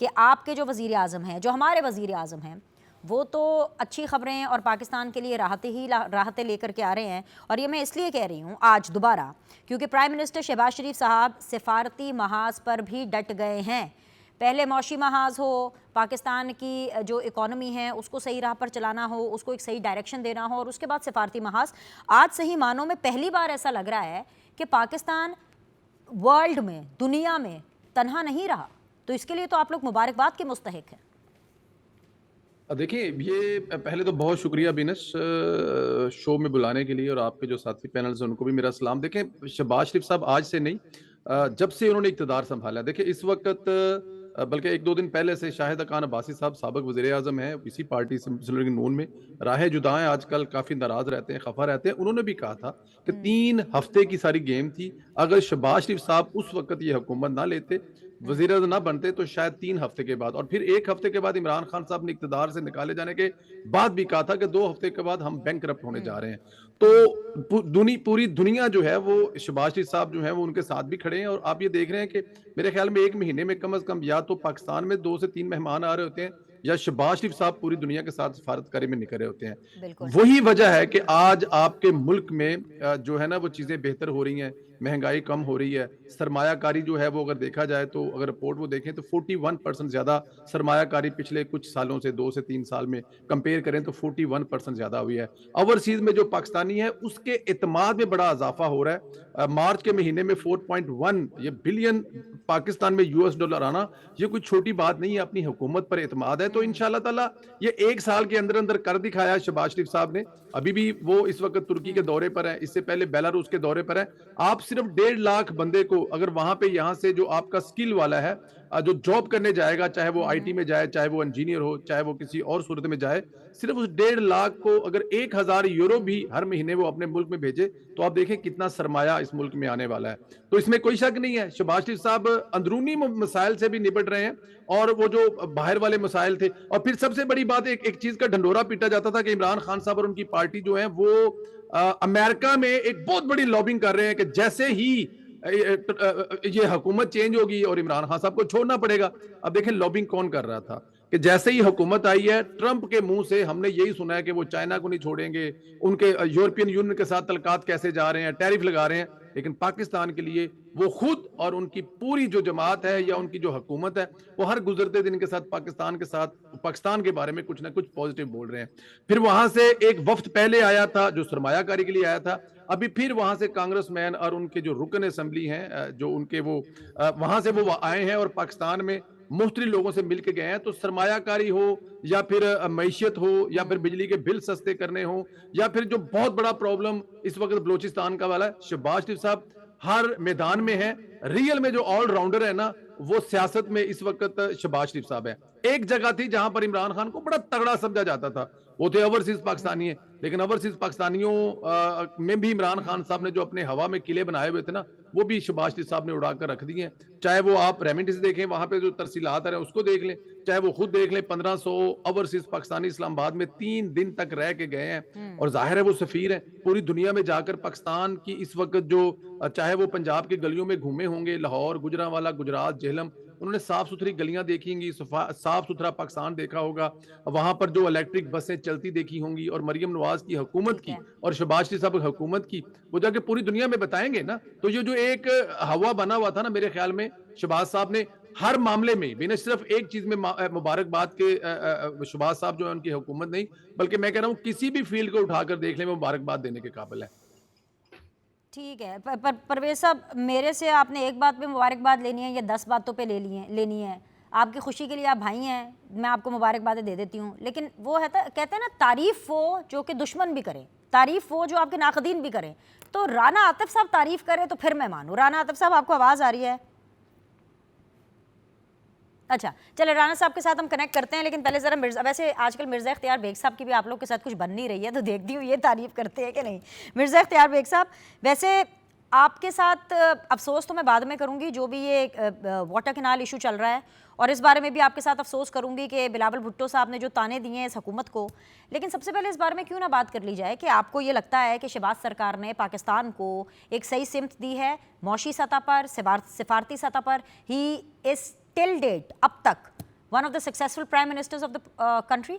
کہ آپ کے جو وزیر اعظم ہیں, جو ہمارے وزیر اعظم ہیں, وہ تو اچھی خبریں اور پاکستان کے لیے راحتیں لے کر کے آ رہے ہیں. اور یہ میں اس لیے کہہ رہی ہوں آج دوبارہ کیونکہ پرائم منسٹر شہباز شریف صاحب سفارتی محاذ پر بھی ڈٹ گئے ہیں. پہلے معاشی محاذ ہو, پاکستان کی جو اکانومی ہے اس کو صحیح راہ پر چلانا ہو, اس کو ایک صحیح ڈائریکشن دینا ہو, اور اس کے بعد سفارتی محاذ. آج صحیح معنوں میں پہلی بار ایسا لگ رہا ہے کہ پاکستان ورلڈ میں, دنیا میں تنہا نہیں رہا. تو اس کے لیے تو آپ لوگ مبارکباد کے مستحق ہیں. دیکھیں, یہ پہلے تو بہت شکریہ بینش شو میں بلانے کے لیے, اور آپ کے جو ساتھی پینلز ہیں ان کو بھی میرا سلام. دیکھیں, شہباز شریف صاحب آج سے نہیں, جب سے انہوں نے اقتدار سنبھالا, دیکھیں اس وقت بلکہ ایک دو دن پہلے سے شاہد خان عباسی صاحب سابق وزیر اعظم ہیں, اسی پارٹی سے مسلم لیگ نون میں, راہ جدا ہیں, آج کل کافی ناراض رہتے ہیں, خفا رہتے ہیں. انہوں نے بھی کہا تھا کہ 3 ہفتے کی ساری گیم تھی, اگر شہباز شریف صاحب اس وقت یہ حکومت نہ لیتے, وزیر اعظم نہ بنتے, تو شاید 3 ہفتے کے بعد, اور پھر 1 ہفتے کے بعد عمران خان صاحب نے اقتدار سے نکالے جانے کے بعد بھی کہا تھا کہ 2 ہفتے کے بعد ہم بینک کرپٹ ہونے جا رہے ہیں. تو پوری دنیا جو ہے وہ شہباز شریف صاحب جو ہیں وہ ان کے ساتھ بھی کھڑے ہیں. اور آپ یہ دیکھ رہے ہیں کہ میرے خیال میں 1 مہینے میں کم از کم یا تو پاکستان میں 2 سے 3 مہمان آ رہے ہوتے ہیں, یا شہباز شریف صاحب پوری دنیا کے ساتھ سفارت کاری میں نکل رہے ہوتے ہیں. وہی وجہ ہے کہ آج آپ کے ملک میں جو ہے نا وہ چیزیں بہتر ہو رہی ہیں, مہنگائی کم ہو رہی ہے, سرمایہ کاری جو ہے وہ اگر دیکھا جائے تو, اگر رپورٹ وہ دیکھیں تو 41% زیادہ سرمایہ کاری پچھلے کچھ سالوں سے 2 سے 3 سال میں کمپیئر کریں تو 41% زیادہ ہوئی ہے. اوورسیز میں جو پاکستانی ہے اس کے اعتماد میں بڑا اضافہ ہو رہا ہے. مارچ کے مہینے میں 4.1 یہ بلین پاکستان میں $US آنا, یہ کوئی چھوٹی بات نہیں ہے. اپنی حکومت پر اعتماد ہے, تو انشاءاللہ تعالی یہ 1 سال کے اندر اندر کر دکھایا شہباز شریف صاحب نے. ابھی بھی وہ اس وقت ترکی کے دورے پر ہے, اس سے پہلے بیلاروس کے دورے پر ہے. آپ صرف 1.5 لاکھ بندے کو اگر وہاں پہ یہاں سے جو آپ کا سکل والا ہے جو جاب کرنے جائے گا, چاہے وہ IT میں جائے, چاہے وہ انجینئر ہو, چاہے وہ کسی اور صورت میں جائے, صرف اس 1.5 لاکھ کو اگر 1000 یورو بھی ہر مہینے وہ اپنے ملک میں بھیجے تو آپ دیکھیں کتنا سرمایہ اس ملک میں آنے والا ہے. تو اس میں کوئی شک نہیں ہے, شہباز شریف صاحب اندرونی مسائل سے بھی نپٹ رہے ہیں, اور وہ جو باہر والے مسائل تھے. اور پھر سب سے بڑی بات ایک چیز کا ڈھنڈورا پیٹا جاتا تھا کہ عمران خان صاحب اور ان کی پارٹی جو ہے وہ امریکہ میں ایک بہت بڑی لابنگ کر رہے ہیں کہ جیسے ہی یہ حکومت چینج ہوگی اور عمران خان صاحب کو چھوڑنا پڑے گا. اب دیکھیں لابنگ کون کر رہا تھا کہ جیسے ہی حکومت آئی ہے, ٹرمپ کے منہ سے ہم نے یہی سنا ہے کہ وہ چائنا کو نہیں چھوڑیں گے, ان کے یورپین یونین کے ساتھ تعلقات کیسے جا رہے ہیں, ٹیرف لگا رہے ہیں. لیکن پاکستان کے لیے وہ خود اور ان کی پوری جو جماعت ہے یا ان کی جو حکومت ہے وہ ہر گزرتے دن کے ساتھ پاکستان کے بارے میں کچھ نہ کچھ پازیٹیو بول رہے ہیں. پھر وہاں سے ایک وفد پہلے آیا تھا جو سرمایہ کاری کے لیے آیا تھا, ابھی پھر وہاں سے کانگریس مین اور ان کے جو رکن اسمبلی ہیں جو ان کے وہ وہاں سے وہ آئے ہیں اور پاکستان میں مختلف لوگوں سے مل کے گئے ہیں. تو سرمایہ کاری ہو یا پھر معیشت ہو یا پھر بجلی کے بل سستے کرنے ہوں, یا پھر جو بہت بڑا پرابلم اس وقت بلوچستان کا والا ہے, شہباز شریف صاحب ہر میدان میں ہیں. ریئل میں جو آل راؤنڈر ہے نا وہ سیاست میں اس وقت شہباز شریف صاحب ہے. ایک جگہ تھی جہاں پر عمران خان کو بڑا تگڑا سمجھا جاتا تھا, وہ تھے اوورسیز پاکستانی ہیں. لیکن اوورسیز پاکستانیوں میں بھی عمران خان صاحب نے جو اپنے ہوا میں قلعے بنائے ہوئے تھے نا وہ بھی شہباز شریف صاحب نے اڑا کر رکھ دیے ہیں. چاہے وہ آپ ریمیڈیز دیکھیں, وہاں پہ جو ترسیلات ہیں اس کو دیکھ لیں, چاہے وہ خود دیکھ لیں. 1500 اوورسیز پاکستانی اسلام آباد میں 3 دن تک رہ کے گئے ہیں, اور ظاہر ہے وہ سفیر ہیں. پوری دنیا میں جا کر پاکستان کی اس وقت جو, چاہے وہ پنجاب کی گلیوں میں گھومے ہوں گے, لاہور, گجرانوالہ, گجرات, جہلم, انہوں نے صاف ستھری گلیاں دیکھی ہوں گی, صاف ستھرا پاکستان دیکھا ہوگا, وہاں پر جو الیکٹرک بسیں چلتی دیکھی ہوں گی, اور مریم نواز کی حکومت کی اور شہباز شریف صاحب حکومت کی وہ جا کے پوری دنیا میں بتائیں گے نا. تو یہ جو ایک ہوا بنا ہوا تھا نا, میرے خیال میں شہباز صاحب نے ہر معاملے میں بھی صرف ایک چیز میں مبارکباد کے شہباز صاحب جو ہے ان کی حکومت نہیں, بلکہ میں کہہ رہا ہوں کسی بھی فیلڈ کو اٹھا کر دیکھ لیں مبارکباد دینے کے قابل ہے. ٹھیک ہے پرویز صاحب, میرے سے آپ نے ایک بات پہ مبارکباد لینی ہے یا 10 باتوں پہ لینی ہے؟ آپ کی خوشی کے لیے آپ بھائی ہیں, میں آپ کو مبارکبادیں دے دیتی ہوں. لیکن وہ ہے کہتے ہیں نا تعریف وہ جو کہ دشمن بھی کریں, تعریف وہ جو آپ کے ناقدین بھی کریں. تو رانا عاطف صاحب تعریف کریں تو پھر میں مانوں. رانا عاطف صاحب آپ کو آواز آ رہی ہے؟ اچھا چلے رانا صاحب کے ساتھ ہم کنیکٹ کرتے ہیں, لیکن پہلے ذرا ویسے آج کل مرزا اختیار بیگ صاحب کی بھی آپ لوگ کے ساتھ کچھ بن نہیں رہی ہے, تو دیکھتی ہوں یہ تعریف کرتے ہیں کہ نہیں. مرزا اختیار بیگ صاحب, ویسے آپ کے ساتھ افسوس تو میں بعد میں کروں گی, جو بھی یہ واٹر کینال ایشو چل رہا ہے, اور اس بارے میں بھی آپ کے ساتھ افسوس کروں گی کہ بلاول بھٹو صاحب نے جو تانے دیے ہیں اس حکومت کو. لیکن سب سے پہلے اس بارے میں کیوں نہ بات کر لی جائے کہ آپ کو یہ لگتا ہے کہ شہباز سرکار نے پاکستان کو ایک صحیح سمت دی ہے معاشی سطح پر, سفارتی سطح پر. ہی اس ٹل ڈیٹ اب تک one of the successful prime ministers of the country?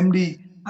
MD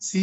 C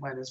-B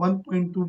1.2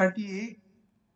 38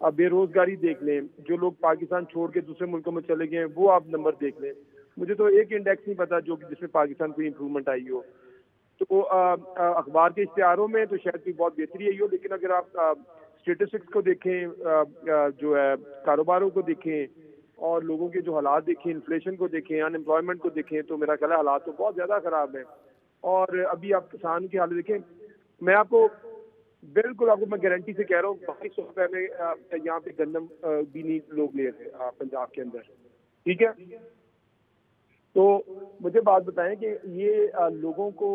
آپ بے روزگاری دیکھ لیں, جو لوگ پاکستان چھوڑ کے دوسرے ملکوں میں چلے گئے ہیں وہ آپ نمبر دیکھ لیں. مجھے تو ایک انڈیکس نہیں پتا جو جس میں پاکستان کوئی امپرومنٹ آئی ہو. تو اخبار کے اشتہاروں میں تو شاید کوئی بہت بہتری آئی ہو, لیکن اگر آپ اسٹیٹسٹکس کو دیکھیں, جو ہے کاروباروں کو دیکھیں اور لوگوں کے جو حالات دیکھیں, انفلیشن کو دیکھیں, ان امپلائمنٹ کو دیکھیں, تو میرا خیال ہے حالات تو بہت زیادہ خراب ہیں. اور ابھی آپ کسان کی حالت دیکھیں, میں آپ کو بالکل آپ کو میں گارنٹی سے کہہ رہا ہوں 2200 روپے میں یہاں پہ گندم بھی نہیں لوگ لے رہے پنجاب کے اندر, ٹھیک ہے. تو مجھے بات بتائیں کہ یہ لوگوں کو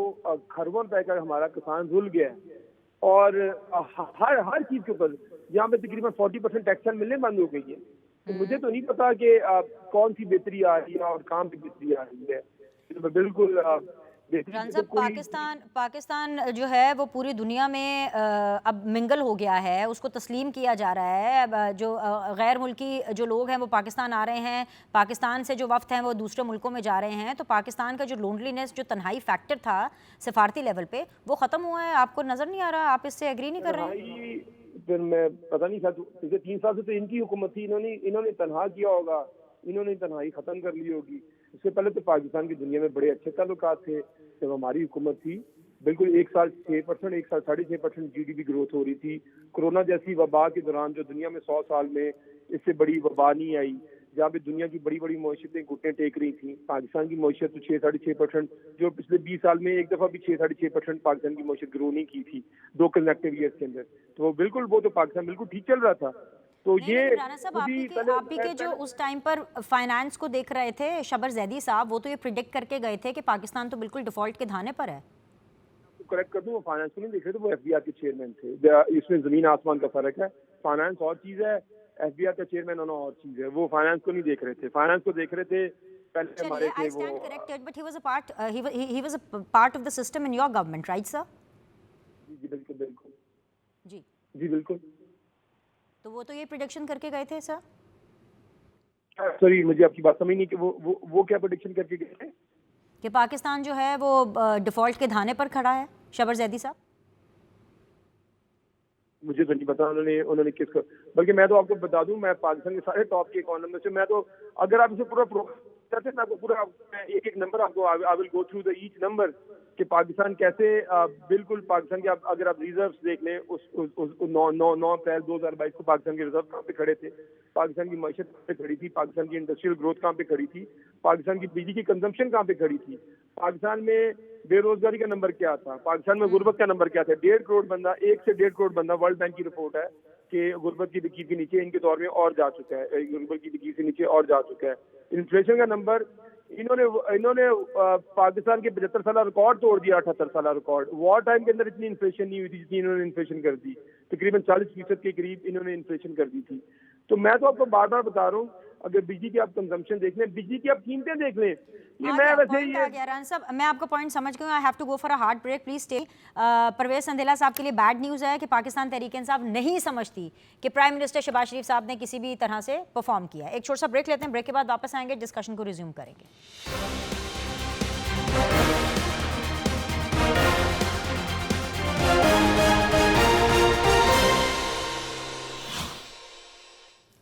کھربوں روپے کا ہمارا کسان رول گیا ہے, اور ہر چیز کے اوپر یہاں پہ تقریباً 40% ٹیکسن ملنے بند ہو گئی ہے. تو مجھے تو نہیں پتا کہ کون سی بہتری آ رہی ہے اور کہاں پہ بہتری آ رہی ہے. بالکل ران صاحب, پاکستان جو ہے وہ پوری دنیا میں اب منگل ہو گیا ہے, اس کو تسلیم کیا جا رہا ہے. جو غیر ملکی جو لوگ ہیں وہ پاکستان آ رہے ہیں, پاکستان سے جو وفد ہیں وہ دوسرے ملکوں میں جا رہے ہیں. تو پاکستان کا جو لونلینس, جو تنہائی فیکٹر تھا سفارتی لیول پہ, وہ ختم ہوا ہے. آپ کو نظر نہیں آ رہا؟ آپ اس سے ایگری نہیں کر رہے ہیں؟ پھر میں پتہ نہیں تھا, پچھلے 3 سال سے تو ان کی حکومت تھی, انہوں نے تنہا کیا ہوگا, انہوں نے تنہائی ختم کر لی ہوگی. اس سے پہلے تو پاکستان کی دنیا میں بڑے اچھے تعلقات تھے جب ہماری حکومت تھی. بالکل 1 سال 6%, 1 سال 6.5% GDP گروتھ ہو رہی تھی. کورونا جیسی وبا کے دوران جو دنیا میں 100 سال میں اس سے بڑی وبا نہیں آئی, جہاں پہ دنیا کی بڑی بڑی معیشتیں گھٹنے ٹیک رہی تھیں, پاکستان کی معیشت تو 6.5%, جو پچھلے 20 سال میں ایک دفعہ بھی 6.5% پاکستان کی معیشت گرو نہیں کی تھی 2 کنزیکٹیو ایئرس کے اندر. تو بالکل وہ تو پاکستان بالکل ٹھیک چل رہا تھا. تو یہ رانا صاحب, آپ بھی کے جو اس ٹائم پر فائنانس کو دیکھ رہے تھے, شبر زیدی صاحب, وہ تو یہ پریڈکٹ کر کے گئے تھے کہ پاکستان تو بالکل ڈیفالٹ کے دھانے پر ہے. کریکٹ کر دوں, وہ فائنانس کو نہیں دیکھ رہے تھے, وہ FBR کے چیئرمین تھے. اس میں زمین آسمان کا فرق ہے. فائنانس اور چیز ہے, FBR کا چیئرمین ہونا اور چیز ہے. وہ فائنانس کو نہیں دیکھ رہے تھے, فائنانس کو دیکھ رہے تھے پہلے ہمارے تھے وہ. But he was a part of the system in your government, right sir? جی بالکل بالکل جی جی بالکل. تو وہ تو یہ پریڈکشن کر کے گئے تھے سر. سوری, مجھے آپ کی بات سمجھ نہیں کہ وہ کیا پریڈکشن کر کے گئے تھے کہ پاکستان جو ہے وہ ڈیفالٹ کے دھانے پر کھڑا ہے. شبر زیدی صاحب, مجھے تو نہیں پتا انہوں نے کس کو, بلکہ میں تو آپ کو بتا دوں, میں پاکستان کے سارے ٹاپ کے اکانومسٹ سے, میں تو اگر آپ اسے پورا کرتے میں آپ کو پورا ایک ایک نمبر آپ کو I will go through the H number کہ پاکستان کیسے بالکل پاکستان کے اگر آپ ریزروز دیکھ لیں, اس 9 اپریل 2022 کو پاکستان کے ریزرو کہاں پہ کھڑے تھے, پاکستان کی معیشت کہاں پہ کھڑی تھی, پاکستان کی انڈسٹریل گروتھ کہاں پہ کھڑی تھی, پاکستان کی بجلی کی کنزمپشن کہاں پہ کھڑی تھی, پاکستان میں بے روزگاری کا نمبر کیا تھا, پاکستان میں غربت کا نمبر کیا تھا. 1.5 کروڑ بندہ, 1 سے 1.5 کروڑ بندہ, ورلڈ بینک کی رپورٹ ہے کہ غربت کی لکیر کے نیچے ان کے دور میں اور جا چکا ہے, غربت کی لکیر سے نیچے اور جا چکا ہے. انفلیشن کا نمبر انہوں نے پاکستان کے 75 سالہ ریکارڈ توڑ دیا, 78 سالہ ریکارڈ. وار ٹائم کے اندر اتنی انفلیشن نہیں ہوئی تھی جتنی انہوں نے انفلیشن کر دی, تقریباً 40% کے قریب انہوں نے انفلیشن کر دی تھی. تو میں تو آپ کو بار بار بتا رہا ہوں, اگر بجلی کی آپ کنزمپشن دیکھ لیں, بجلی کی آپ قیمتیں دیکھ لیں, یہ میں ویسے یہ میں آپ کا پوائنٹ سمجھ گئی ہوں. I have to go for a hard break, please stay. Parvez Sandhila sahib کے لیے بیڈ نیوز ہے کہ پاکستان تحریک انصاف نہیں سمجھتی کہ پرائم منسٹر شہباز شریف صاحب نے کسی بھی طرح سے پرفارم کیا. ایک چھوٹا سا بریک لیتے ہیں, بریک کے بعد واپس آئیں گے, ڈسکشن کو ریزیوم کریں گے.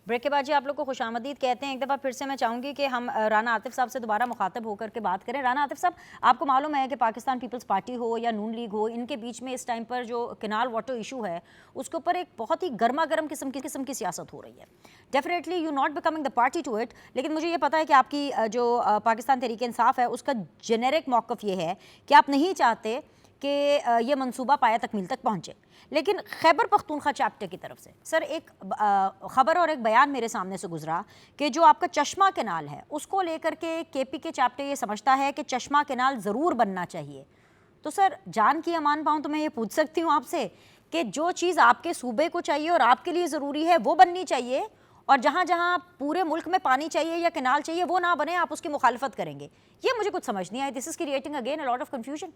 بریک کے بعد جی آپ لوگ کو خوش آمدید کہتے ہیں. ایک دفعہ پھر سے میں چاہوں گی کہ ہم رانا عاطف صاحب سے دوبارہ مخاطب ہو کر کے بات کریں. رانا عاطف صاحب, آپ کو معلوم ہے کہ پاکستان پیپلز پارٹی ہو یا نون لیگ ہو, ان کے بیچ میں اس ٹائم پر جو کینال واٹر ایشو ہے اس کے اوپر ایک بہت ہی گرما گرم قسم کی سیاست ہو رہی ہے. Definitely you not becoming the party to it, لیکن مجھے یہ پتا ہے کہ آپ کی جو پاکستان تحریک انصاف ہے اس کا جنیرک موقف یہ ہے کہ آپ نہیں چاہتے کہ یہ منصوبہ پایہ تکمیل تک پہنچے. لیکن خیبر پختونخوا چیپٹر کی طرف سے سر ایک خبر اور ایک بیان میرے سامنے سے گزرا کہ جو آپ کا چشمہ کینال ہے اس کو لے کر کے KP کے چیپٹر یہ سمجھتا ہے کہ چشمہ کینال ضرور بننا چاہیے. تو سر جان کی امان پاؤں تو میں یہ پوچھ سکتی ہوں آپ سے کہ جو چیز آپ کے صوبے کو چاہیے اور آپ کے لیے ضروری ہے وہ بننی چاہیے, اور جہاں جہاں پورے ملک میں پانی چاہیے یا کینال چاہیے وہ نہ بنے, آپ اس کی مخالفت کریں گے. یہ مجھے کچھ سمجھ نہیں آئی. This is creating again a lot of confusion.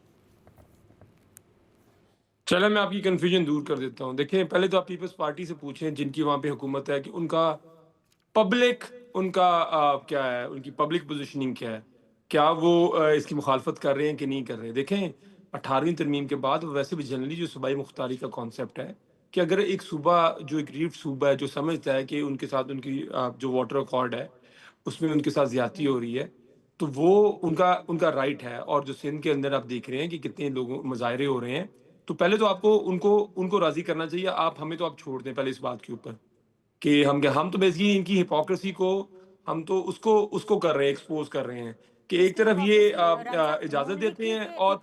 چلیں میں آپ کی کنفیوژن دور کر دیتا ہوں. دیکھیں, پہلے تو آپ پیپلز پارٹی سے پوچھیں جن کی وہاں پہ حکومت ہے کہ ان کا پبلک, ان کا کیا ہے, ان کی پبلک پوزیشننگ کیا ہے, کیا وہ اس کی مخالفت کر رہے ہیں کہ نہیں کر رہے. دیکھیں 18ویں ترمیم کے بعد ویسے بھی جنرلی جو صوبائی مختاری کا کانسیپٹ ہے کہ اگر ایک صوبہ جو ایک ریٹ صوبہ ہے جو سمجھتا ہے کہ ان کے ساتھ ان کی جو واٹر ریکارڈ ہے اس میں ان کے ساتھ زیادتی ہو رہی ہے تو وہ ان کا رائٹ ہے. اور جو سندھ کے اندر آپ دیکھ رہے ہیں کہ کتنے لوگوں مظاہرے ہو رہے ہیں تو پہلے تو آپ کو ان کو راضی کرنا چاہیے. آپ ہمیں تو آپ چھوڑ دیں پہلے اس بات کے اوپر کہ ہم تو بیسیکلی ان کی ہپوکریسی کو ہم تو اس کو کر رہے ہیں ایکسپوز کر رہے ہیں کہ ایک طرف یہ اجازت دیتے ہیں اور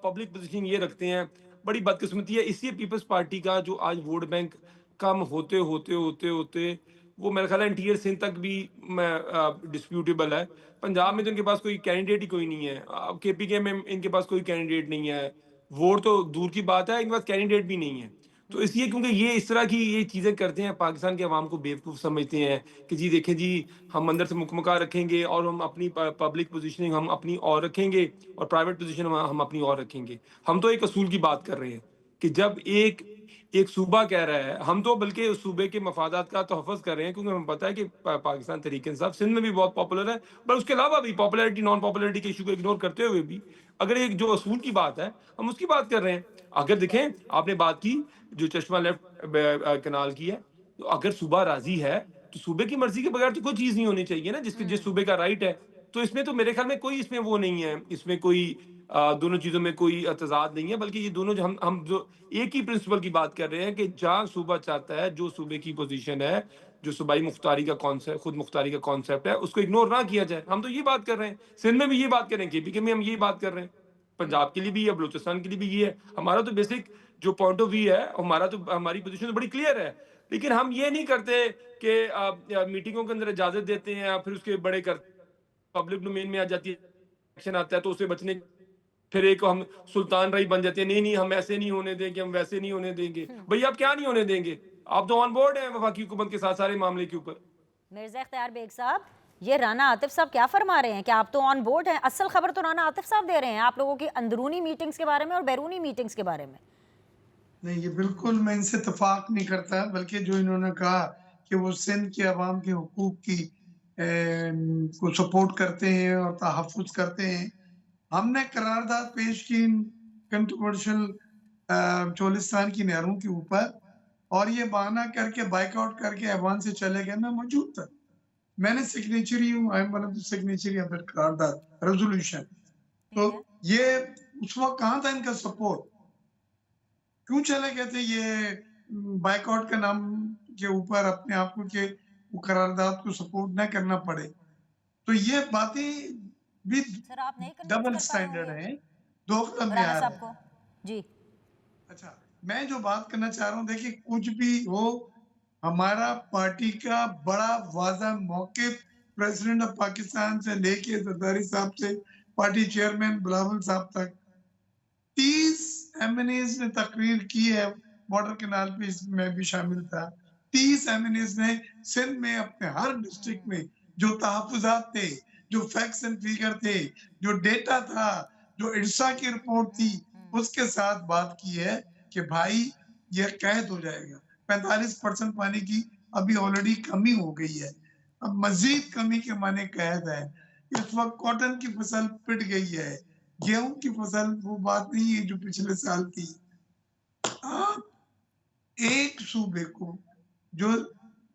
پبلک پوزیشن یہ رکھتے ہیں. بڑی بدقسمتی ہے. اسی پیپلز پارٹی کا جو آج ووٹ بینک کم ہوتے وہ میرا خیال ہے انٹیریئر سندھ تک بھی ڈسپیوٹیبل ہے. پنجاب میں تو ان کے پاس کوئی کینڈیڈیٹ ہی کوئی نہیں ہے. کے پی کے میں ان کے پاس کوئی کینڈیڈیٹ نہیں ہے. ووٹ تو دور کی بات ہے ان کے پاس کینڈیڈیٹ بھی نہیں ہے. تو اس لیے کیونکہ یہ اس طرح کی یہ چیزیں کرتے ہیں پاکستان کے عوام کو بیوقوف سمجھتے ہیں کہ جی دیکھیں جی ہم اندر سے مکمکا رکھیں گے اور ہم اپنی پبلک پوزیشننگ ہم اپنی اور رکھیں گے اور پرائیویٹ پوزیشن ہم اپنی اور رکھیں گے. ہم تو ایک اصول کی بات کر رہے ہیں کہ جب ایک صوبہ کہہ رہا ہے ہم تو بلکہ اس صوبے کے مفادات کا تحفظ کر رہے ہیں کیونکہ ہمیں پتہ ہے کہ پاکستان تحریک انصاف سندھ میں بھی بہت پاپولر ہے پر اس کے علاوہ بھی پاپولیرٹی نان پاپولیرٹی کے ایشو کو اگنور کرتے ہوئے بھی اگر ایک جو اصول کی بات ہے ہم اس کی بات کر رہے ہیں. اگر دیکھیں آپ نے بات کی جو چشمہ لیفٹ کنال کی ہے تو اگر صوبہ راضی ہے تو صوبے کی مرضی کے بغیر تو کوئی چیز نہیں ہونی چاہیے نا جس صوبے کا رائٹ ہے. تو اس میں تو میرے خیال میں کوئی اس میں وہ نہیں ہے. اس میں کوئی دونوں چیزوں میں کوئی تضاد نہیں ہے بلکہ یہ دونوں جو ہم جو ایک ہی پرنسپل کی بات کر رہے ہیں کہ جہاں صوبہ چاہتا ہے جو صوبے کی پوزیشن ہے جو صوبائی مختاری کا کانسیپٹ خود مختاری کا کانسیپٹ ہے اس کو اگنور نہ کیا جائے. ہم تو یہ بات کر رہے ہیں. سندھ میں بھی یہ بات کر رہے ہیں. کے پی کے میں ہم یہ بات کر رہے ہیں. پنجاب کے لیے بھی ہے بلوچستان کے لیے بھی یہ ہے. ہمارا تو بیسک جو پوائنٹ آف ویو ہے ہماری پوزیشن تو بڑی کلیئر ہے. لیکن ہم یہ نہیں کرتے کہ میٹنگوں کے اندر اجازت دیتے ہیں پھر اس کے بڑے کرتے پبلک ڈومین میں آ جاتی ہے ایکشن آتا ہے تو اسے بچنے پھر ایک ہم سلطان رائی بن جاتے ہیں. نہیں ہم ایسے نہیں ہونے دیں گے ہم ویسے نہیں ہونے دیں گے. بھئی آپ کیا نہیں ہونے دیں گے؟ آپ تو آن بورڈ ہیں وفاقی حکومت کے ساتھ سارے معاملے کے اوپر. مرزا اختیار بیگ صاحب یہ رانا عاطف صاحب کیا فرما رہے ہیں کہ آپ تو آن بورڈ ہیں؟ اصل خبر تو رانا عاطف صاحب دے رہے ہیں آپ لوگوں کی اندرونی میٹنگز کے بارے میں اور بیرونی میٹنگز کے بارے میں. نہیں یہ بالکل میں ان سے اتفاق نہیں کرتا بلکہ جو انہوں نے کہا کہ وہ سندھ کے عوام کے حقوق کی کو سپورٹ کرتے ہیں اور تحفظ کرتے ہیں. ہم نے قرارداد پیش کی کنٹروورشل چولستان کی نہروں کے اوپر اور یہ بہانہ کر کے بائک آؤٹ کر کے ایوان سے چلے گئے. میں موجود تھا. میں نے سگنیچری ہوں سگنیچری آف قرارداد ریزولوشن. تو یہ اس وقت کہاں تھا ان کا سپورٹ؟ کیوں چلے گئے تھے یہ بائک آؤٹ کے نام کے اوپر اپنے آپ کو کہ وہ قرارداد کو سپورٹ نہ کرنا پڑے؟ تو یہ باتیں بھی ڈبل سٹینڈرڈ ہیں. دو قدم میں آ رہے ہیں. جی اچھا میں جو بات کرنا چاہ رہا ہوں دیکھیں کچھ بھی ہو ہمارا پارٹی کا بڑا واضح موقف پریزیڈنٹ آف پاکستان سے لے کے زرداری صاحب سے پارٹی چیئرمین بلاول صاحب تک 30 ایم این ایز نے تقریر کی ہے. بارڈر کنال پہ اس میں بھی شامل تھا. 30 ایم این ایز نے سندھ میں اپنے ہر ڈسٹرکٹ میں جو تحفظات تھے جو فیکٹس اینڈ فیگر تھے جو ڈیٹا تھا جو ارسا کی رپورٹ تھی اس کے ساتھ بات کی ہے کہ بھائی یہ قید ہو جائے گا. 45% پانی کی ابھی آلریڈی کمی ہو گئی ہے. اب مزید کمی کے معنی قید ہے. اس وقت کاٹن کی فصل پٹ گئی ہے. گیہوں کی فصل وہ بات نہیں ہے جو پچھلے سال تھی. آپ ایک صوبے کو جو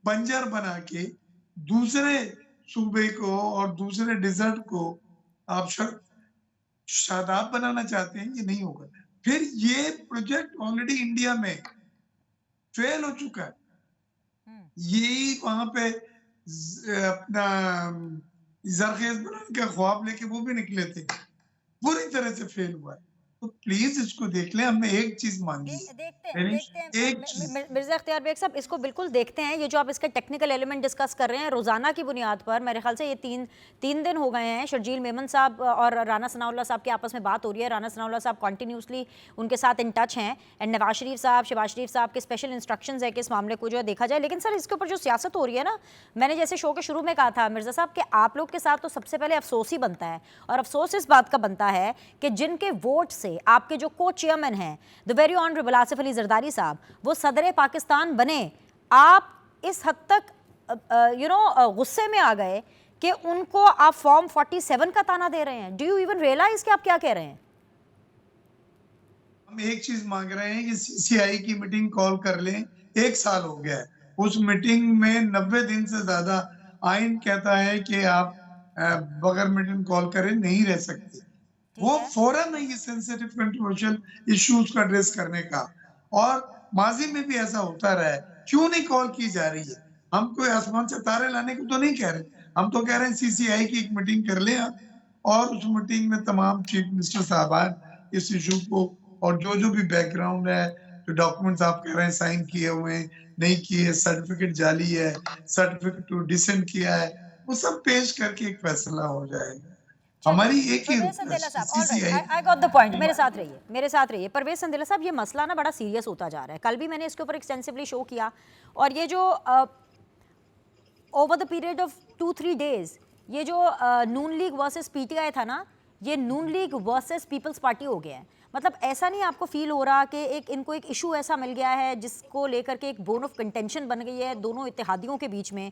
بنجر بنا کے دوسرے صوبے کو اور دوسرے ڈیزرٹ کو آپ شاداب بنانا چاہتے ہیں. یہ نہیں ہوگا. پھر یہ پروجیکٹ آلریڈی انڈیا میں فیل ہو چکا ہے. یہی وہاں پہ اپنا زرخیز بنانے کا خواب لے کے وہ بھی نکلے تھے. پوری طرح سے فیل ہوا ہے. تو پلیز اس کو دیکھ لیں. ہم نے ایک چیز مانگی ہے. مرزا اختیار بیگ صاحب اس کو بالکل دیکھتے ہیں. یہ جو آپ اس کا ٹیکنیکل ایلیمنٹ ڈسکس کر رہے ہیں روزانہ کی بنیاد پر میرے خیال سے یہ تین دن ہو گئے ہیں. شرجیل میمن صاحب اور رانا ثناء اللہ صاحب کی آپس میں بات ہو رہی ہے. رانا ثناء اللہ صاحب کنٹینیوسلی ان کے ساتھ ان ٹچ ہیں اینڈ نواز شریف صاحب شہباز شریف صاحب کے اسپیشل انسٹرکشنز ہے کہ اس معاملے کو جو ہے دیکھا جائے. لیکن سر اس کے اوپر جو سیاست ہو رہی ہے نا میں نے جیسے شو کے شروع میں کہا تھا مرزا صاحب کہ آپ لوگ کے ساتھ تو سب سے پہلے افسوس ہی بنتا ہے اور افسوس اس بات کا بنتا ہے کہ جن کے ووٹ سے آپ کے جو کو چیئرمین ہیں the very honourable Asif Ali Zardari صاحب وہ صدر پاکستان بنے آپ اس حد تک غصے میں آ گئے کہ ان کو آپ فارم 47 کا تانا دے رہے ہیں. ڈو یو ایون ریئلائز کہ آپ کیا کہہ رہے ہیں؟ ہم ایک چیز مانگ رہے ہیں کہ CCI کی میٹنگ کال کر لیں. 1 سال ہو گیا ہے اس میٹنگ میں 90 دن سے زیادہ آئین کہتا ہے کہ آپ بغیر میٹنگ کال کریں نہیں رہ سکتے. وہ فوراً یہ سینسیٹیو کنٹروورشل ایشوز کا ایڈریس کرنے کا. اور ماضی میں بھی ایسا ہوتا رہا ہے, کیوں نہیں کال کی جا رہی ہے؟ ہم کوئی آسمان سے تارے لانے کو تو نہیں کہہ رہے, ہم تو کہہ رہے ہیں CCI کی ایک میٹنگ کر لیں آپ, اور اس میٹنگ میں تمام چیف منسٹر صاحبان اس ایشو کو, اور جو بھی بیک گراؤنڈ ہے, جو ڈاکومنٹس آپ کہہ رہے ہیں سائن کیے ہوئے ہیں نہیں کیے, سرٹیفکیٹ جعلی ہے, سرٹیفکیٹ ٹو ڈسینٹ کیا ہے, وہ سب پیش کر کے ایک فیصلہ ہو جائے گا. ہماری ایک ہی پرویز سندیلا ریکویسٹ ہے صاحب, all right, CCI. I got the point. میرے ساتھ رہیے. پرویز سندیلا صاحب, یہ مسئلہ نا بڑا سیریس ہوتا جا رہا ہے. کل بھی میں نے اس کے اوپر ایکسٹینسولی شو کیا, اور یہ جو over the period of 2-3 days یہ جو نون لیگ ورسز PTI تھا نا, یہ نون لیگ ورسز پیپلز پارٹی ہو گیا ہے. مطلب ایسا نہیں آپ کو فیل ہو رہا کہ ان کو ایک ایشو ایسا مل گیا ہے جس کو لے کر کے ایک بون آف کنٹینشن بن گئی ہے دونوں اتحادیوں کے بیچ میں؟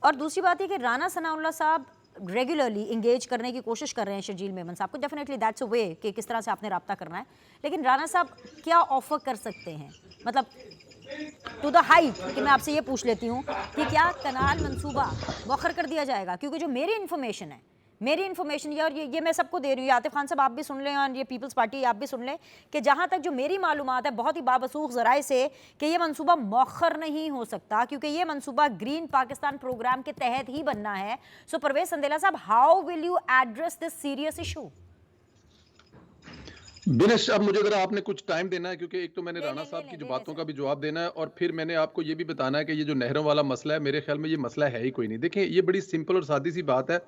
اور دوسری بات یہ کہ رانا ثناء اللہ صاحب ریگولرلی انگیج کرنے کی کوشش کر رہے ہیں شرجیل میمن صاحب کو, ڈیفینیٹلی دیٹس اے وے کہ کس طرح سے آپ نے رابطہ کرنا ہے, لیکن رانا صاحب کیا آفر کر سکتے ہیں, مطلب ٹو دا ہائٹ کہ میں آپ سے یہ پوچھ لیتی ہوں کہ کیا کنال منصوبہ مؤخر کر دیا جائے گا؟ کیونکہ جو میری انفارمیشن یہ, اور یہ میں سب کو دے رہی ہوں, عاطف خان صاحب آپ بھی سن لیں اور یہ پیپلز پارٹی آپ بھی سن لیں, کہ جہاں تک جو میری معلومات ہے بہت ہی بابسوخ ذرائع سے, کہ یہ منصوبہ مؤخر نہیں ہو سکتا کیونکہ یہ منصوبہ گرین پاکستان پروگرام کے تحت ہی بننا ہے. سو پرویز سندیلا صاحب, how will you address this serious issue? بنش, اب مجھے ذرا آپ نے کچھ ٹائم دینا ہے, کیونکہ ایک تو میں نے رانا صاحب کی جو باتوں کا بھی جواب دینا ہے, اور پھر میں نے آپ کو یہ بھی بتانا ہے کہ یہ جو نہروں والا مسئلہ ہے, میرے خیال میں یہ مسئلہ ہے ہی کوئی نہیں. دیکھیں, یہ بڑی سمپل اور سادی سی بات ہے.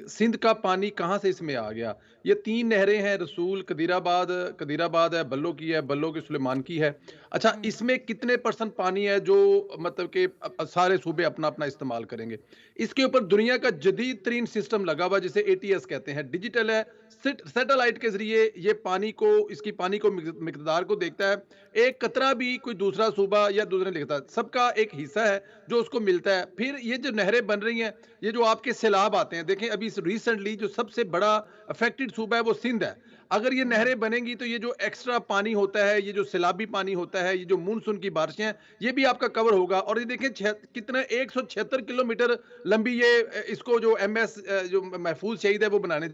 سندھ کا پانی کہاں سے اس میں آ گیا؟ یہ 3 نہریں ہیں, رسول, قدیر آباد ہے, بلو کی ہے, بلو کی سلیمان کی ہے. اچھا, اس میں کتنے % پانی ہے جو مطلب کہ سارے صوبے اپنا اپنا استعمال کریں گے؟ اس کے اوپر دنیا کا جدید ترین سسٹم لگا ہوا جسے ATS کہتے ہیں, ڈیجیٹل ہے. سیٹلائٹ کے ذریعے یہ پانی کو, اس کی پانی کو مقدار کو دیکھتا ہے. ایک قطرہ بھی کوئی دوسرا صوبہ یا دوسرے لکھتا ہے, سب کا ایک حصہ ہے جو اس کو ملتا ہے. پھر یہ جو نہریں بن رہی ہیں, یہ جو آپ کے سیلاب آتے ہیں, دیکھیں ابھی ریسنٹلی جو سب سے بڑا افیکٹڈ صوبہ ہے وہ سندھ ہے. اگر یہ نہریں بنیں گی تو یہ جو ایکسٹرا پانی ہوتا ہے, یہ جو سیلابی پانی ہوتا ہے, یہ جو مونسون کی بارشیں ہیں, یہ بھی آپ کا کور ہوگا. اور یہ دیکھیں کتنا 176 کلومیٹر لمبی یہ اس کو جو MS جو محفوظ شہید ہے وہ بنانے,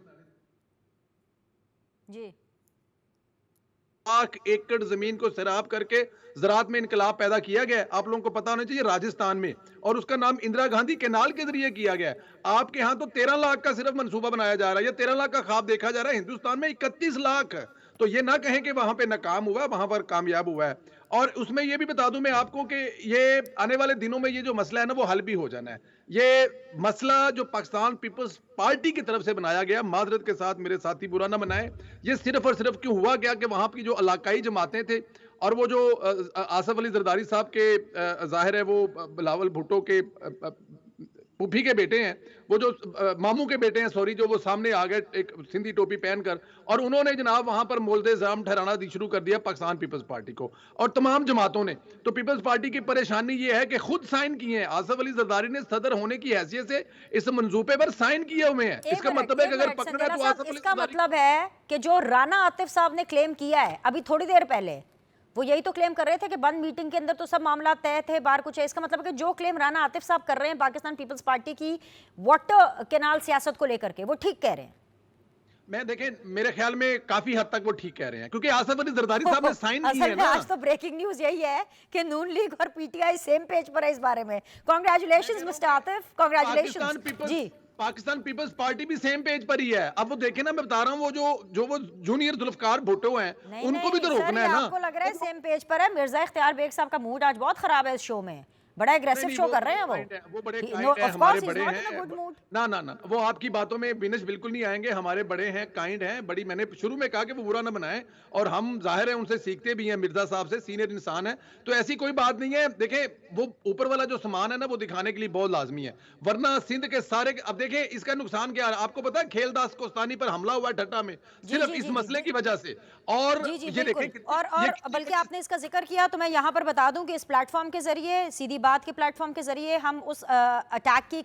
جی 1 ایکڑ زمین کو سیراب کر کے زراعت میں انقلاب پیدا کیا گیا ہے. آپ لوگوں کو پتا ہونا چاہیے راجستھان میں, اور اس کا نام اندرا گاندھی کینال کے ذریعے کیا گیا ہے. آپ کے ہاں تو 13 لاکھ کا صرف منصوبہ بنایا جا رہا ہے, یا 13 لاکھ کا خواب دیکھا جا رہا ہے. ہندوستان میں 31 لاکھ. تو یہ نہ کہیں کہ وہاں پہ ناکام ہوا ہے, وہاں پر کامیاب ہوا ہے. اور اس میں یہ بھی بتا دوں میں آپ کو کہ یہ آنے والے دنوں میں یہ جو مسئلہ ہے نا وہ حل بھی ہو جانا ہے. یہ مسئلہ جو پاکستان پیپلز پارٹی کی طرف سے بنایا گیا, معذرت کے ساتھ میرے ساتھی برا نہ منائیں, یہ صرف اور صرف کیوں ہوا کیا کہ وہاں کی جو علاقائی جماعتیں تھے, اور وہ جو آصف علی زرداری صاحب کے ظاہر ہے وہ بلاول بھٹو کے پھوپھی کے بیٹے ہیں, وہ جو ماموں کے بیٹے ہیں سوری, جو وہ سامنے آ گئے ایک سندھی ٹوپی پہن کر, اور انہوں نے جناب وہاں پر مولد زام ٹھہرانا شروع کر دیا پاکستان پیپلز پارٹی کو اور تمام جماعتوں نے. تو پیپلز پارٹی کی پریشانی یہ ہے کہ خود سائن کیے ہیں, آصف علی زرداری نے صدر ہونے کی حیثیت سے اس منصوبے پر سائن کیے ہوئے ہیں. اس کا مطلب ہے کہ اگر پکڑنا ہے تو آصف علی, اس کا مطلب ہے کہ جو رانا عاطف صاحب نے کلیم کیا ہے ابھی تھوڑی دیر پہلے, وہ یہی تو کلیم کر رہے تھے کہ بند میٹنگ کے اندر تو سب معاملات طے تھے, بار کچھ ہے. اس کا مطلب ہے کہ جو کلیم رانا عاطف صاحب کر رہے ہیں پاکستان پیپلز پارٹی کی واٹر کینال سیاست کو لے کر کے, وہ ٹھیک کہہ رہے ہیں. میں دیکھیں میرے خیال میں کافی حد تک وہ ٹھیک کہہ رہے ہیں, کیونکہ آصف علی زرداری صاحب نے سائن کی ہے نا. آج تو بریکنگ نیوز یہی ہے کہ نون لیگ اور PTI سیم پیج پر ہے اس بارے میں. Congratulations mister Atif, congratulations. جی, پاکستان پیپلز پارٹی بھی سیم پیج پر ہی ہے. اب وہ دیکھیں نا, میں بتا رہا ہوں, وہ جونیئر ذوالفقار بھٹو ہیں, ان کو بھی تو روکنا ہے نا. آپ کو لگ رہا ہے سیم پیج پر ہے. مرزا اختیار بیگ صاحب کا موڈ آج بہت خراب ہے اس شو میں, بڑا ایگریسو شو کر رہے ہیں وہ بڑے کائنڈ ہیں, ہمارے بڑے ہیں. نہ وہ آپ کی باتوں میں بینش بالکل نہیں آئیں گے. ہمارے بڑے ہیں, کائنڈ ہیں, بڑی, میں نے شروع میں کہا کہ وہ برا نہ بنائیں, اور ہم ظاہر ہے ان سے سیکھتے بھی ہیں, مرزا صاحب سے, سینئر انسان ہیں, تو ایسی کوئی بات نہیں ہے. دیکھیں وہ اوپر والا جو سامان ہے نا وہ دکھانے کے لیے بہت لازمی ہے, ورنہ سندھ کے سارے, اب دیکھیں اس کا نقصان کیا ہے آپ کو پتا ہے. کھیل داس کوستانی پر حملہ ہوا ہے ٹھٹا میں, صرف اس مسئلے کی وجہ سے. اور یہ دیکھیں, اور بلکہ آپ نے اس کا ذکر کیا تو میں یہاں پر بتا دوں کہ اس پلیٹ فارم کے ذریعے, سیدھی بات کے پلیٹ فارم کے ذریعے ہم اس اٹیک کی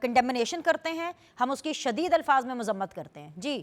کنڈیمنیشن کرتے ہیں, ہم اس کی شدید الفاظ میں مذمت کرتے ہیں. جی,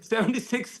76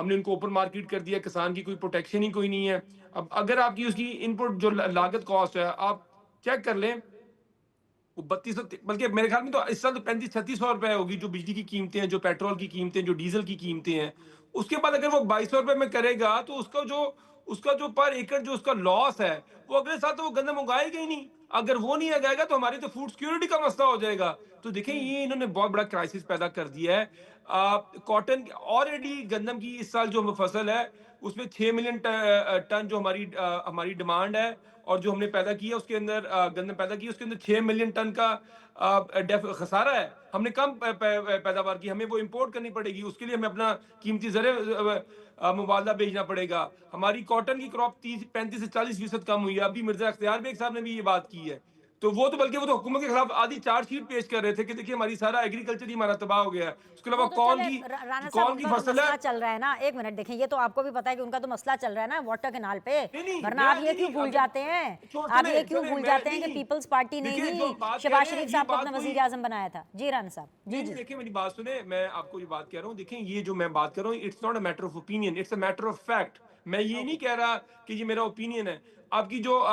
ہم نے ان کو اوپن مارکیٹ کر دیا, کسان کی کوئی پروٹیکشن ہی کوئی نہیں ہے. اب اگر آپ کی اس کی ان پٹ جو لاگت کاسٹ ہے آپ چیک کر لیں, 3200, بلکہ میرے خیال میں تو اس سال 3500-3600 روپے ہوگی جو بجلی کی قیمتیں ہیں, جو پیٹرول کی قیمتیں, جو ڈیزل کی قیمتیں ہیں. اس کے بعد اگر وہ 2200 روپے میں کرے گا تو اس کا جو پر ایکڑ جو اس کا لاس ہے وہ اگلے سال تو وہ گندم اگائے گا ہی نہیں. اگر وہ نہیں اگائے گا تو ہماری تو فوڈ سیکورٹی کا مسئلہ ہو جائے گا. تو دیکھیں یہ انہوں نے بہت بڑا کرائسس پیدا کر دیا ہے. کاٹن آلریڈی گندم کی اس سال جو فصل ہے اس میں 6 ملین ٹن جو ہماری ڈیمانڈ ہے اور جو ہم نے پیدا کیا اس کے اندر گندم پیدا کی اس کے اندر 6 ملین ٹن کا خسارہ ہے. ہم نے کم پیداوار کی, ہمیں وہ امپورٹ کرنی پڑے گی, اس کے لیے ہمیں اپنا قیمتی زر مبادلہ بھیجنا پڑے گا. ہماری کاٹن کی کراپ 35 سے 40% کم ہوئی ہے. ابھی مرزا اختیار بیگ صاحب نے بھی یہ بات کی ہے. تو وہ تو بلکہ وہ تو حکومت کے خلاف آدھی چارج شیٹ پیش کر رہے تھے کہ دیکھیے ہماری سارا ایگریکلچر ہی ہمارا تباہ ہو گیا ہے. اس کے علاوہ کون کی فصل ہے. مسئلہ چل رہا ہے نا, ایک منٹ دیکھیں, یہ تو آپ کو بھی پتا ہے کہ ان کا تو مسئلہ چل رہا ہے نا واٹر کینال پہ, ورنہ آپ یہ کیوں بھول جاتے ہیں, آپ یہ کیوں بھول جاتے ہیں کہ پیپلز پارٹی نے ہی شہباز شریف صاحب کو اپنا وزیر اعظم بنایا تھا. جی رانا صاحب. جی جی دیکھیں میری بات سنیں, میں آپ کو یہ بات کہہ رہا ہوں. دیکھیں یہ جو میں بات کر رہا ہوں it's not a matter of opinion, it's a matter of fact. میں یہ نہیں کہہ رہا کہ یہ میرا اوپینین ہے. آپ کی جو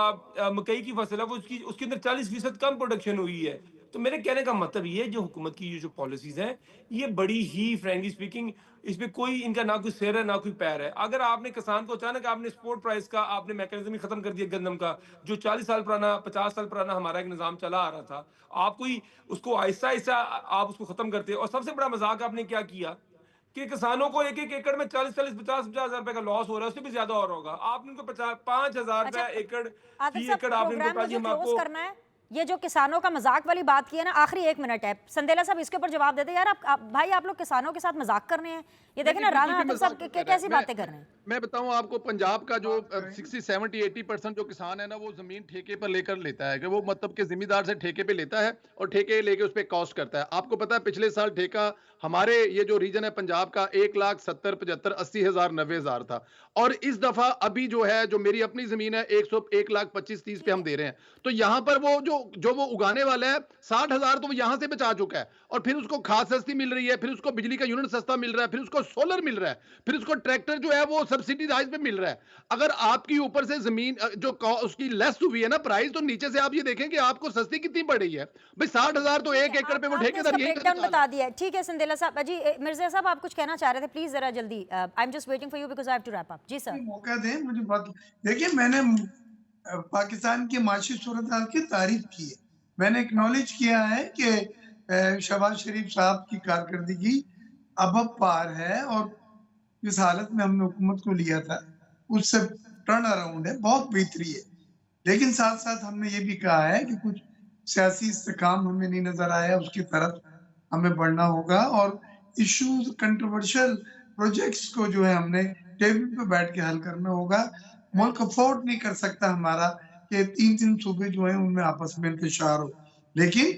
مکئی کی فصل ہے وہ اس کے اندر 40% کم پروڈکشن ہوئی ہے. تو میرے کہنے کا مطلب یہ ہے جو حکومت کی یہ جو پالیسیز ہیں یہ بڑی ہی فرینکلی اسپیکنگ اس میں کوئی ان کا نہ کوئی سر ہے نہ کوئی پیر ہے. اگر آپ نے کسان کو اچانک آپ نے سپورٹ پرائز کا آپ نے میکانزم ہی ختم کر دیا گندم کا, جو 40 سال پرانا 50 سال پرانا ہمارا ایک نظام چلا آ رہا تھا, آپ کوئی اس کو آہستہ آہستہ آپ اس کو ختم کرتے. اور سب سے بڑا مذاق آپ نے کیا کیا کہ کسانوں کو ایک ایکڑ میں 40-50 ہزار روپے کا لاس ہو رہا ہے, اس سے بھی زیادہ اور ہوگا. آپ نے ان کو 5,000 روپے ایکڑ فی ایکڑ آپ نے ان کو کہا جی ہم آپ کو. یہ جو کسانوں کا مذاق والی بات کی ہے نا, آخری 1 منٹ ہے, سندیلا صاحب اس کے اوپر جواب دیتے. یار آپ بھائی آپ لوگ کسانوں کے ساتھ مذاق کر رہے ہیں, یہ دیکھیں نا رانا عاطف صاحب کیسی باتیں کر رہے ہیں. میں بتاؤں آپ کو, پنجاب کا جو 60-70-80% جو کسان ہے نا وہ زمین ٹھیکے پر لے کر لیتا ہے, کہ وہ مطلب کہ ذمہ دار سے ٹھیکے پہ لیتا ہے اور ٹھیکے لے کے اس پہ کاسٹ کرتا ہے. آپ کو پتا ہے پچھلے سال ٹھیکہ ہمارے یہ جو ریجن ہے پنجاب کا 1,70,75,80,000-90,000 تھا, اور اس دفعہ ابھی جو ہے جو میری اپنی زمین ہے 1,25,30 پہ ہم دے رہے ہیں. تو یہاں پر وہ جو وہ اگانے والا ہے 60,000 تو وہ یہاں سے بچا چکا ہے, اور پھر اس کو کھاد سستی مل رہی ہے, پھر اس کو بجلی کا یونٹ سستا مل رہا ہے, پھر اس کو سولر مل رہا ہے, پھر اس کو ٹریکٹر جو ہے وہ سبسڈی رائز پہ مل رہا ہے. اگر آپ کی اوپر سے زمین جو اس کی لیس ہوئی ہے نا پرائز, تو نیچے سے آپ یہ دیکھیں کہ آپ کو سستی کتنی پڑ رہی ہے. بھئی 60,000 تو ایک ایکڑ پہ وہ ٹھیکیدار یہی بتا دیا. ٹھیک ہے سندیلا صاحب. جی مرزا صاحب آپ کچھ کہنا چاہ رہے تھے, پلیز ذرا جلدی. I am just waiting for you because I have to wrap up. جی سر موقع دیں مجھے بات. دیکھیں میں نے پاکستان کی معاشی صورتحال کی تعریف کی ہے, میں نے اکنالج کیا ہے کہ شہباز شریف صاحب کی کارکردگی ابب پار ہے, اور جس حالت میں ہم نے حکومت کو لیا تھا اس سے ٹرن اراؤنڈ ہے, بہت بہتری ہے. لیکن ساتھ ساتھ ہم نے یہ بھی کہا ہے کہ کچھ سیاسی استحکام ہمیں نہیں نظر آیا, اس کی طرف ہمیں بڑھنا ہوگا, اور ایشوز کنٹروورشل پروجیکٹس کو جو ہے ہم نے ٹیبل پہ بیٹھ کے حل کرنا ہوگا. ملک افورڈ نہیں کر سکتا ہمارا کہ 3 صوبے جو ہیں ان میں آپس میں انتشار ہو. لیکن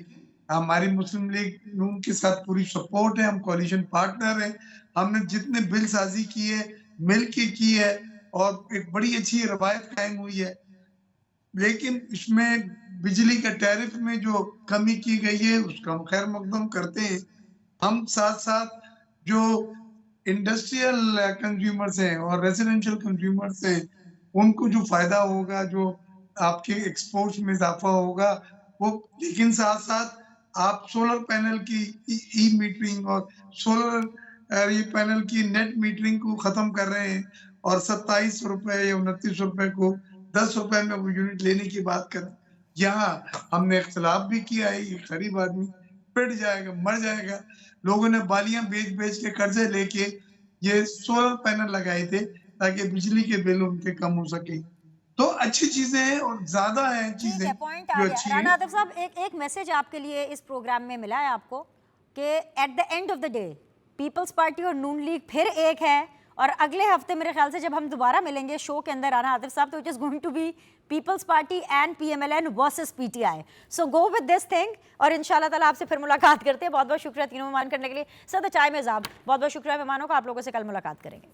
ہماری مسلم لیگ نون کے ساتھ پوری سپورٹ ہے, ہم کولیشن پارٹنر ہیں, ہم نے جتنے بل سازی کی ہے مل کے کی ہے, اور ایک بڑی اچھی روایت قائم ہوئی ہے. لیکن اس میں بجلی کا ٹیرف میں جو کمی کی گئی ہے اس کا ہم خیر مقدم کرتے ہیں. ہم ساتھ ساتھ جو انڈسٹریل کنزیومرز ہیں اور ریزیڈنشل کنزیومرز ہیں ان کو جو فائدہ ہوگا, جو آپ کے ایکسپورٹس میں اضافہ ہوگا وہ, لیکن ساتھ ساتھ آپ سولر پینل کی ای میٹرنگ اور سولر پینل کی نیٹ میٹرنگ کو ختم کر رہے ہیں, اور 27 روپے یا 29 روپے کو 10 روپے میں وہ یونٹ لینے کی بات کریں. یہاں ہم نے اختلاف بھی کیا ہے, یہ غریب آدمی پٹ جائے گا, مر جائے گا. لوگوں نے بالیاں بیچ کے قرضے لے کے یہ سولر پینل لگائے تھے تاکہ بجلی کے بل ان کے کم ہو سکے. تو اچھی چیزیں ہیں اور زیادہ ہیں چیزیں جو اچھی ہیں. رانا عاطف صاحب ایک میسج آپ کے لیے اس پروگرام میں ملا ہے آپ کو کہ at the end of the day Peoples Party اور نون لیگ پھر ایک ہے, اور اگلے ہفتے میرے خیال سے جب ہم دوبارہ ملیں گے شو کے اندر رانا عاطف صاحب, تو it is going to be Peoples Party and P M L N versus P T I. So go with this thing, اور ان شاء اللہ تعالیٰ آپ سے پھر ملاقات کرتے ہیں. بہت بہت شکریہ تینوں مہمان کرنے کے لیے. سر دا چائے میں زاب, بہت بہت شکریہ مہمانوں کا. آپ لوگوں سے کل ملاقات کریں گے.